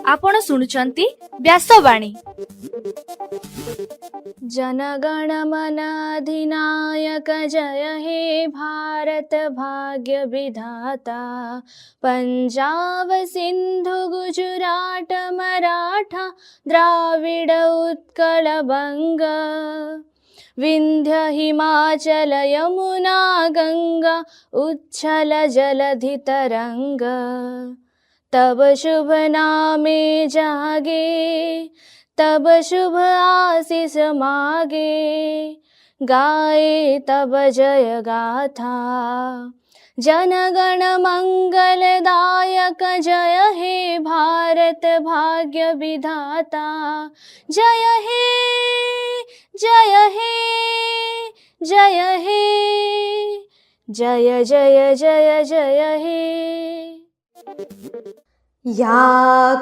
आपण शुणुचंती व्यासवाणी। जनगण मन अधिनायक जय हे भारत भाग्य विधाता। पंजाब सिंधु गुजरात मराठा द्राविड उत्कल बंग। विंध्य हिमाचल यमुना गंगा उच्छल जलधि तरंग। तब शुभ नामे जागे तब शुभ आशीष मागे। गाए तब जय गाथा जनगण मंगलदायक जय हे भारत भाग्य विधाता। जय हे जय हे जय हे जय जय जय जय हे। या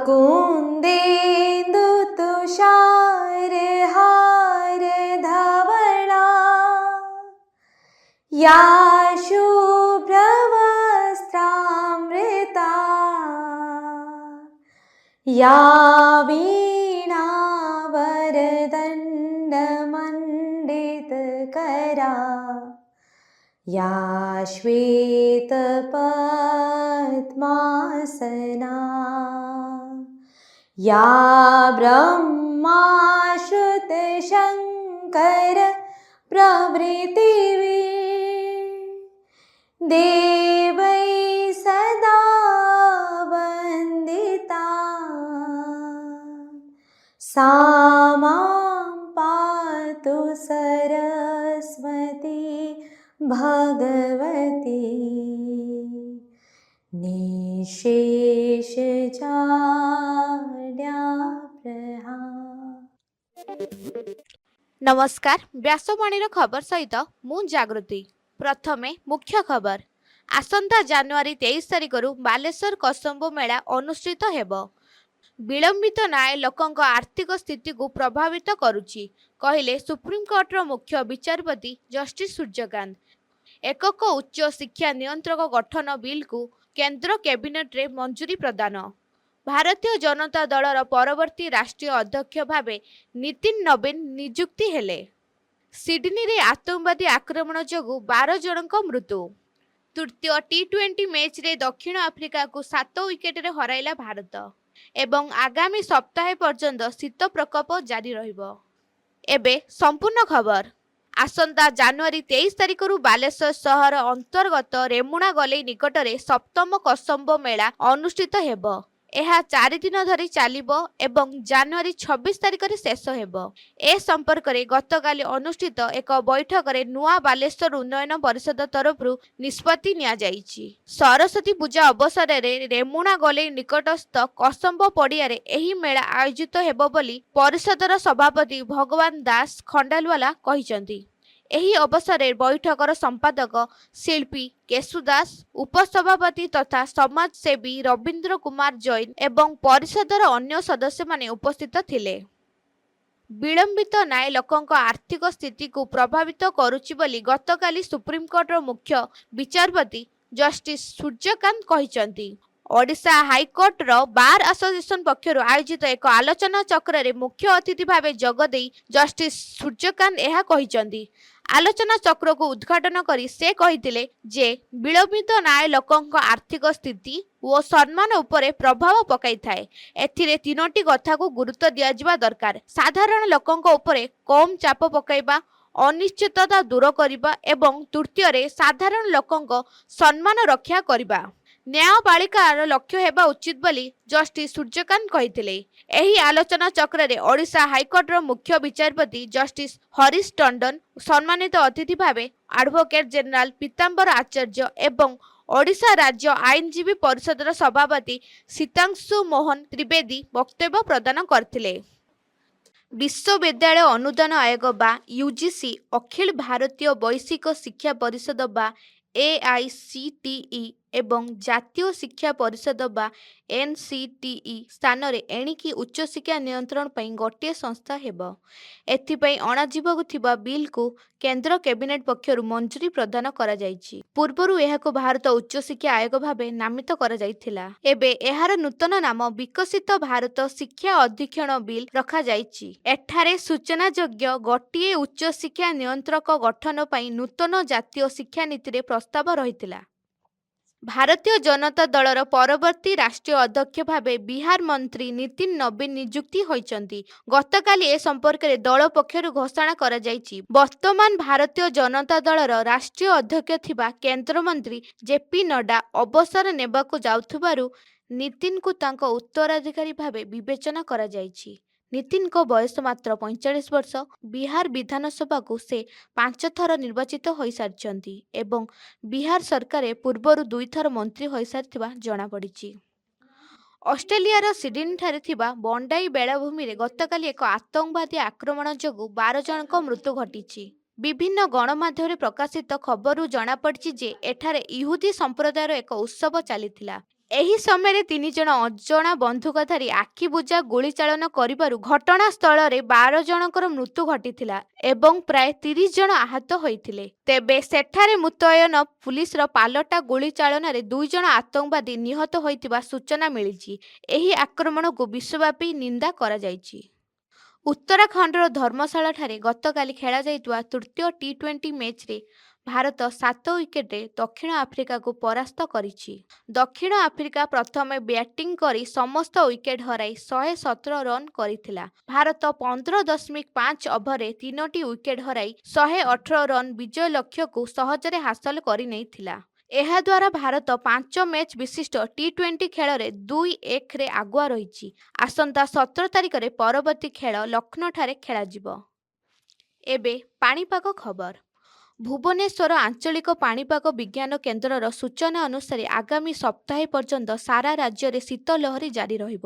कुंदेन्दु तुषार हार धवला। या शुभ्र वस्त्रामृता। या वीणा वरदंड मंडित करा। या श्वेत पद्मासना। या ब्रह्मा श्रुत शंकर प्रभृति देवै सदा वंदिता। सा मां पातु सरस्वती भगवती। निशेष नमस्कार व्यासवाणीर खबर सहित मु जागृति। प्रथमे मुख्य खबर। आसंता जानुआरी 23 तारिख बालेश्वर कसम्बो मेला अनुष्ठित हेब। विलंबित न्याय लोकंक आर्थिक स्थिति को प्रभावित करुछि कहिले सुप्रीमकोर्टर मुख्य विचारपति जस्टिस सूर्यकांत। एकक उच्च शिक्षा नियंत्रक गठन बिल को केंद्र कैबिनेट रे मंजूरी प्रदान। भारतीय जनता दलर परवर्ती राष्ट्रीय अध्यक्ष भावे नितिन नवीन नियुक्ति हेले। सिडनी रे आतंकवादी आक्रमण जोगु 12 जनक मृत्यु। तृतीय T20 मैच रे दक्षिण आफ्रिका को 7 विकेट रे हराइला भारत एवं आगामी सप्ताह पर्यंत शीत प्रकोप जारी रहिबो। एबे संपूर्ण खबर। आसंता जानुआरी 23 तारिख बालेश्वर सहर अंतर्गत रेमुणा गलई निकटरे सप्तम कसम्बो मेला अनुष्ठित हेब। यह 4 दिन धरी चलिबो एवं जानुआरी 26 तारिख रे शेष हेब। ए संपर्क रे गतकाली अनुष्ठित एक बैठक रे नुआ बालेश्वर उन्नयन परिषद तरफ निष्पत्ति निया जाइछि। सरस्वती पूजा अवसर रे रेमुणा गलई निकटस्थ कसम्बो पड़िया रे एही मेला आयोजित हेब बोली परिषदर सभापति भगवान दास खंडालवाला कहिसंती। एही अवसर रे बैठकर संपादक शिल्पी केशुदास, उपसभापति तथा समाजसेवी रविंद्र कुमार जैन एवं परिषदर अन्य सदस्य माने उपस्थित थिले। विलंबित न्याय लोकंक आर्थिक स्थिति को प्रभावित करुछि बोली गतकाली सुप्रीमकोर्टर मुख्य विचारपति जस्टिस सूर्यकांत कहिसंती। ओडिशा हाईकोर्ट रो बार एसोसिएशन पक्षर आयोजित एक आलोचना चक्र रे मुख्य अतिथि भावे जगदेई जस्टिस सूर्यकांत एहा कहिसंती। आलोचना चक्र को उद्घाटन करी से कहिथिले जे विलंबित न्याय लोकंक आर्थिक स्थिति और सम्मान उपरे प्रभाव पकाई थाए। एथिरे 3टी कथा को गुरुत्व दिया जिबा दरकार। साधारण लोकंक उपरे कम चाप पकाइबा, अनिश्चितता दूर करिबा एवं तृतीय रे साधारण लोकंक सम्मान रक्षा करिबा। न्यायपालिकार लक्ष्य हेबा उचित बोली जस्टिस सूर्यकांत कहिथिले। एही आलोचना चक्र रे ओडिशा हाईकोर्टर मुख्य विचारपति जस्टिस हरीश टंडन, सम्मानित अतिथि भावे एडवोकेट जनरल पीताम्बर आचार्य एवं ओडिशा राज्य आईनजीवी परिषदर सभापति सीतांशु मोहन त्रिवेदी वक्तव्य प्रदान करथिले। विश्वविद्यालय अनुदान आयोग बा यूजीसी, अखिल भारतीय वैश्विक शिक्षा परिषद बा AICTE ଏବଂ ଜାତୀୟ ଶିକ୍ଷା ପରିଷଦ ବା NCTE ସ୍ଥାନରେ ଏଣିକି ଉଚ୍ଚଶିକ୍ଷା ନିୟନ୍ତ୍ରଣ ପାଇଁ ଗୋଟିଏ ସଂସ୍ଥା ହେବ। ଏଥିପାଇଁ ଅଣାଯିବାକୁ ଥିବା ବିଲ୍କୁ କେନ୍ଦ୍ର କ୍ୟାବିନେଟ୍ ପକ୍ଷରୁ ମଞ୍ଜୁରୀ ପ୍ରଦାନ କରାଯାଇଛି। ପୂର୍ବରୁ ଏହାକୁ ଭାରତ ଉଚ୍ଚଶିକ୍ଷା ଆୟୋଗ ଭାବେ ନାମିତ କରାଯାଇଥିଲା। ଏବେ ଏହାର ନୂତନ ନାମ ବିକଶିତ ଭାରତ ଶିକ୍ଷା ଅଧିକ୍ଷଣ ବିଲ୍ ରଖାଯାଇଛି। ଏଠାରେ ସୂଚନାଯୋଗ୍ୟ ଗୋଟିଏ ଉଚ୍ଚଶିକ୍ଷା ନିୟନ୍ତ୍ରକ ଗଠନ ପାଇଁ ନୂତନ ଜାତୀୟ ଶିକ୍ଷାନୀତିରେ ପ୍ରସ୍ତାବ ରହିଥିଲା। ଭାରତୀୟ ଜନତା ଦଳର ପରବର୍ତ୍ତୀ ରାଷ୍ଟ୍ରୀୟ ଅଧ୍ୟକ୍ଷ ଭାବେ ବିହାର ମନ୍ତ୍ରୀ ନିତିନ ନବୀନ ନିଯୁକ୍ତି ହୋଇଛନ୍ତି। ଗତକାଲି ଏ ସମ୍ପର୍କରେ ଦଳ ପକ୍ଷରୁ ଘୋଷଣା କରାଯାଇଛି। ବର୍ତ୍ତମାନ ଭାରତୀୟ ଜନତା ଦଳର ରାଷ୍ଟ୍ରୀୟ ଅଧ୍ୟକ୍ଷ ଥିବା କେନ୍ଦ୍ରମନ୍ତ୍ରୀ ଜେପି ନଡ୍ଡା ଅବସର ନେବାକୁ ଯାଉଥିବାରୁ ନିତିନଙ୍କୁ ତାଙ୍କ ଉତ୍ତରାଧିକାରୀ ଭାବେ ବିବେଚନା କରାଯାଇଛି। ନିତିନଙ୍କ ବୟସ ମାତ୍ର 45 ବର୍ଷ। ବିହାର ବିଧାନସଭାକୁ ସେ 5 ଥର ନିର୍ବାଚିତ ହୋଇସାରିଛନ୍ତି ଏବଂ ବିହାର ସରକାରରେ ପୂର୍ବରୁ 2 ଥର ମନ୍ତ୍ରୀ ହୋଇସାରିଥିବା ଜଣାପଡ଼ିଛି। ଅଷ୍ଟ୍ରେଲିଆର ସିଡନୀଠାରେ ଥିବା ବଣ୍ଡାଇ ବେଳାଭୂମିରେ ଗତକାଲି ଏକ ଆତଙ୍କବାଦୀ ଆକ୍ରମଣ ଯୋଗୁଁ 12 ଜଣଙ୍କ ମୃତ୍ୟୁ ଘଟିଛି। ବିଭିନ୍ନ ଗଣମାଧ୍ୟମରେ ପ୍ରକାଶିତ ଖବରରୁ ଜଣାପଡ଼ିଛି ଯେ ଏଠାରେ ଇହୁଦୀ ସମ୍ପ୍ରଦାୟର ଏକ ଉତ୍ସବ ଚାଲିଥିଲା। ଏହି ସମୟରେ 3 ଜଣ ଅଜଣା ବନ୍ଧୁକଧାରୀ ଆଖିବୁଜା ଗୁଳିଚାଳନା କରିବାରୁ ଘଟଣାସ୍ଥଳରେ 12 ଜଣଙ୍କର ମୃତ୍ୟୁ ଘଟିଥିଲା ଏବଂ ପ୍ରାୟ 30 ଜଣ ଆହତ ହୋଇଥିଲେ। ତେବେ ସେଠାରେ ମୁତୟନ ପୁଲିସର ପାଲଟା ଗୁଳିଚାଳନାରେ 2 ଜଣ ଆତଙ୍କବାଦୀ ନିହତ ହୋଇଥିବା ସୂଚନା ମିଳିଛି। ଏହି ଆକ୍ରମଣକୁ ବିଶ୍ୱବ୍ୟାପୀ ନିନ୍ଦା କରାଯାଇଛି। ଉତ୍ତରାଖଣ୍ଡର ଧର୍ମଶାଳାଠାରେ ଗତକାଲି ଖେଳାଯାଇଥିବା ତୃତୀୟ ଟି20 ମ୍ୟାଚ୍ରେ ଭାରତ 7 ୱିକେଟରେ ଦକ୍ଷିଣ ଆଫ୍ରିକାକୁ ପରାସ୍ତ କରିଛି। ଦକ୍ଷିଣ ଆଫ୍ରିକା ପ୍ରଥମେ ବ୍ୟାଟିଂ କରି ସମସ୍ତ ୱିକେଟ ହରାଇ 117 ରନ୍ କରିଥିଲା। ଭାରତ 15.5 ଓଭରରେ 3ଟି ୱିକେଟ ହରାଇ 118 ରନ୍ ବିଜୟ ଲକ୍ଷ୍ୟକୁ ସହଜରେ ହାସଲ କରିନେଇଥିଲା। ଏହାଦ୍ୱାରା ଭାରତ 5 ମ୍ୟାଚ୍ ବିଶିଷ୍ଟ ଟି20 ଖେଳରେ 2-1ରେ ଆଗୁଆ ରହିଛି। ଆସନ୍ତା 17 ତାରିଖରେ ପରବର୍ତ୍ତୀ ଖେଳ ଲକ୍ଷ୍ନୌଠାରେ ଖେଳାଯିବ। ଏବେ ପାଣିପାଗ ଖବର। ଭୁବନେଶ୍ୱର ଆଞ୍ଚଳିକ ପାଣିପାଗ ବିଜ୍ଞାନ କେନ୍ଦ୍ରର ସୂଚନା ଅନୁସାରେ ଆଗାମୀ ସପ୍ତାହେ ପର୍ଯ୍ୟନ୍ତ ସାରା ରାଜ୍ୟରେ ଶୀତ ଲହରୀ ଜାରି ରହିବ।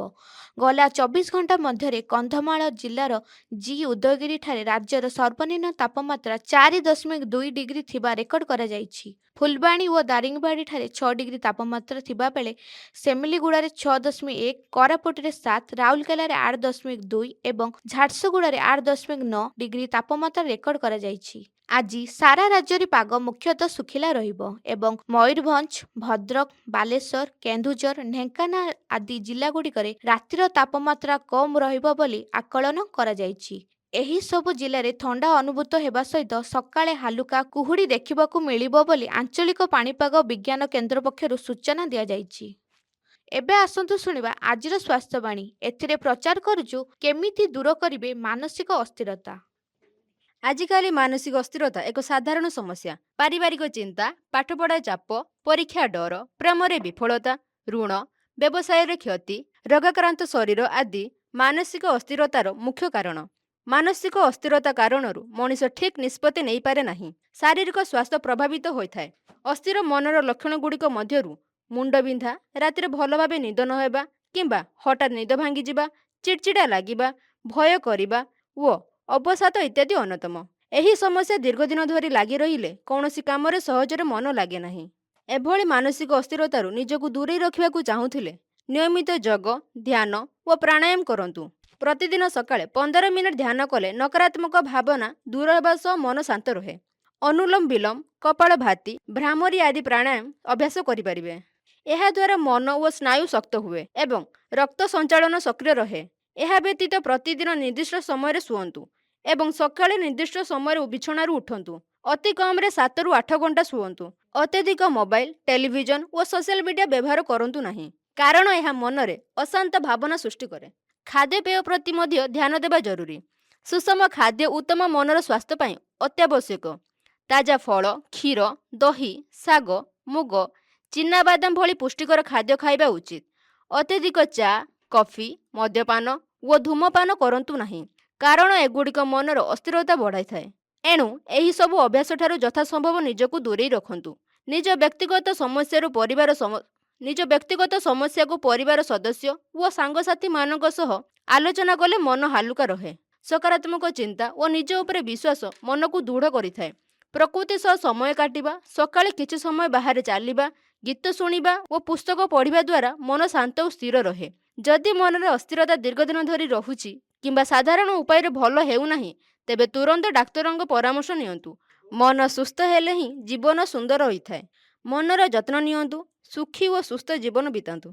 ଗଲା 24 ଘଣ୍ଟା ମଧ୍ୟରେ କନ୍ଧମାଳ ଜିଲ୍ଲାର ଉଦୟଗିରିଠାରେ ରାଜ୍ୟର ସର୍ବନିମ୍ନ ତାପମାତ୍ରା 4.2 ଡିଗ୍ରୀ ଥିବା ରେକର୍ଡ କରାଯାଇଛି। ଫୁଲବାଣୀ ଓ ଦାରିଙ୍ଗବାଡ଼ିଠାରେ 6 ଡିଗ୍ରୀ ତାପମାତ୍ରା ଥିବାବେଳେ ସେମିଲିଗୁଡ଼ାରେ 6.1, କୋରାପୁଟରେ 7, ରାଉରକେଲାରେ 8.2 ଏବଂ ଝାରସୁଗୁଡ଼ାରେ 8.9 ଡିଗ୍ରୀ ତାପମାତ୍ରା ରେକର୍ଡ କରାଯାଇଛି। ଆଜି ସାରା ରାଜ୍ୟରେ ପାଗ ମୁଖ୍ୟତଃ ଶୁଖିଲା ରହିବ ଏବଂ ମୟୂରଭଞ୍ଜ, ଭଦ୍ରକ, ବାଲେଶ୍ୱର, କେନ୍ଦୁଝର, ଢେଙ୍କାନାଳ ଆଦି ଜିଲ୍ଲାଗୁଡ଼ିକରେ ରାତିର ତାପମାତ୍ରା କମ୍ ରହିବ ବୋଲି ଆକଳନ କରାଯାଇଛି। ଏହି ସବୁ ଜିଲ୍ଲାରେ ଥଣ୍ଡା ଅନୁଭୂତ ହେବା ସହିତ ସକାଳେ ହାଲୁକା କୁହୁଡ଼ି ଦେଖିବାକୁ ମିଳିବ ବୋଲି ଆଞ୍ଚଳିକ ପାଣିପାଗ ବିଜ୍ଞାନ କେନ୍ଦ୍ର ପକ୍ଷରୁ ସୂଚନା ଦିଆଯାଇଛି। ଏବେ ଆସନ୍ତୁ ଶୁଣିବା ଆଜିର ସ୍ୱାସ୍ଥ୍ୟବାଣୀ। ଏଥିରେ ପ୍ରଚାର କରୁଛୁ କେମିତି ଦୂର କରିବେ ମାନସିକ ଅସ୍ଥିରତା। ଆଜିକାଲି ମାନସିକ ଅସ୍ଥିରତା ଏକ ସାଧାରଣ ସମସ୍ୟା। ପାରିବାରିକ ଚିନ୍ତା, ପାଠପଢ଼ା ଚାପ, ପରୀକ୍ଷା ଡର, ପ୍ରେମରେ ବିଫଳତା, ଋଣ, ବ୍ୟବସାୟରେ କ୍ଷତି, ରୋଗାକ୍ରାନ୍ତ ଶରୀର ଆଦି ମାନସିକ ଅସ୍ଥିରତାର ମୁଖ୍ୟ କାରଣ। ମାନସିକ ଅସ୍ଥିରତା କାରଣରୁ ମଣିଷ ଠିକ୍ ନିଷ୍ପତ୍ତି ନେଇପାରେ ନାହିଁ। ଶାରୀରିକ ସ୍ୱାସ୍ଥ୍ୟ ପ୍ରଭାବିତ ହୋଇଥାଏ। ଅସ୍ଥିର ମନର ଲକ୍ଷଣଗୁଡ଼ିକ ମଧ୍ୟରୁ ମୁଣ୍ଡବିନ୍ଧା, ରାତିରେ ଭଲ ଭାବେ ନିଦ ନ ହେବା କିମ୍ବା ହଠାତ୍ ନିଦ ଭାଙ୍ଗିଯିବା, ଚିଡ଼ଚିଡ଼ା ଲାଗିବା, ଭୟ କରିବା ଓ ଅବସାଦ ଇତ୍ୟାଦି ଅନ୍ୟତମ। ଏହି ସମସ୍ୟା ଦୀର୍ଘଦିନ ଧରି ଲାଗି ରହିଲେ କୌଣସି କାମରେ ସହଜରେ ମନ ଲାଗେ ନାହିଁ। ଏଭଳି ମାନସିକ ଅସ୍ଥିରତାରୁ ନିଜକୁ ଦୂରେଇ ରଖିବାକୁ ଚାହୁଁଥିଲେ ନିୟମିତ ଯୋଗ, ଧ୍ୟାନ ଓ ପ୍ରାଣାୟାମ କରନ୍ତୁ। ପ୍ରତିଦିନ ସକାଳେ 15 ମିନିଟ୍ ଧ୍ୟାନ କଲେ ନକାରାତ୍ମକ ଭାବନା ଦୂର ହେବା ସହ ମନ ଶାନ୍ତ ରହେ। ଅନୁଲୋମ ବିଲୋମ, କପାଳଭାତି, ଭ୍ରାମରୀ ଆଦି ପ୍ରାଣାୟାମ ଅଭ୍ୟାସ କରିପାରିବେ। ଏହାଦ୍ୱାରା ମନ ଓ ସ୍ନାୟୁ ଶକ୍ତ ହୁଏ ଏବଂ ରକ୍ତ ସଞ୍ଚାଳନ ସକ୍ରିୟ ରହେ। ଏହା ବ୍ୟତୀତ ପ୍ରତିଦିନ ନିର୍ଦ୍ଦିଷ୍ଟ ସମୟରେ ଶୁଅନ୍ତୁ ଏବଂ ସକାଳେ ନିର୍ଦ୍ଦିଷ୍ଟ ସମୟରେ ବିଛଣାରୁ ଉଠନ୍ତୁ। ଅତି କମ୍ରେ 7ରୁ 8 ଘଣ୍ଟା ଶୁଅନ୍ତୁ। ଅତ୍ୟଧିକ ମୋବାଇଲ, ଟେଲିଭିଜନ ଓ ସୋସିଆଲ ମିଡ଼ିଆ ବ୍ୟବହାର କରନ୍ତୁ ନାହିଁ, କାରଣ ଏହା ମନରେ ଅଶାନ୍ତ ଭାବନା ସୃଷ୍ଟି କରେ। ଖାଦ୍ୟପେୟ ପ୍ରତି ମଧ୍ୟ ଧ୍ୟାନ ଦେବା ଜରୁରୀ। ସୁଷମ ଖାଦ୍ୟ ଉତ୍ତମ ମନର ସ୍ୱାସ୍ଥ୍ୟ ପାଇଁ ଅତ୍ୟାବଶ୍ୟକ। ତାଜା ଫଳ, କ୍ଷୀର, ଦହି, ଶାଗ, ମୁଗ, ଚିନାବାଦାମ ଭଳି ପୁଷ୍ଟିକର ଖାଦ୍ୟ ଖାଇବା ଉଚିତ। ଅତ୍ୟଧିକ ଚା, କଫି, ମଦ୍ୟପାନ ଓ ଧୂମପାନ କରନ୍ତୁ ନାହିଁ, କାରଣ ଏଗୁଡ଼ିକ ମନର ଅସ୍ଥିରତା ବଢ଼ାଇଥାଏ। ଏଣୁ ଏହିସବୁ ଅଭ୍ୟାସଠାରୁ ଯଥାସମ୍ଭବ ନିଜକୁ ଦୂରେଇ ରଖନ୍ତୁ। ନିଜ ବ୍ୟକ୍ତିଗତ ସମସ୍ୟାକୁ ପରିବାର ସଦସ୍ୟ ଓ ସାଙ୍ଗସାଥୀମାନଙ୍କ ସହ ଆଲୋଚନା କଲେ ମନ ହାଲୁକା ରହେ। ସକାରାତ୍ମକ ଚିନ୍ତା ଓ ନିଜ ଉପରେ ବିଶ୍ୱାସ ମନକୁ ଦୃଢ଼ କରିଥାଏ। ପ୍ରକୃତି ସହ ସମୟ କାଟିବା, ସକାଳେ କିଛି ସମୟ ବାହାରେ ଚାଲିବା, ଗୀତ ଶୁଣିବା ଓ ପୁସ୍ତକ ପଢ଼ିବା ଦ୍ୱାରା ମନ ଶାନ୍ତ ଓ ସ୍ଥିର ରହେ। ଯଦି ମନରେ ଅସ୍ଥିରତା ଦୀର୍ଘଦିନ ଧରି ରହୁଛି କିମ୍ବା ସାଧାରଣ ଉପାୟରେ ଭଲ ହେଉନାହିଁ, ତେବେ ତୁରନ୍ତ ଡାକ୍ତରଙ୍କ ପରାମର୍ଶ ନିଅନ୍ତୁ। ମନ ସୁସ୍ଥ ହେଲେ ହିଁ ଜୀବନ ସୁନ୍ଦର ହୋଇଥାଏ। ମନର ଯତ୍ନ ନିଅନ୍ତୁ, ସୁଖୀ ଓ ସୁସ୍ଥ ଜୀବନ ବିତାନ୍ତୁ।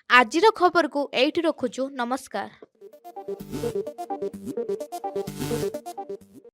ଆଜିର ଖବରକୁ ଏଇଠି ରଖୁଛୁ। ନମସ୍କାର।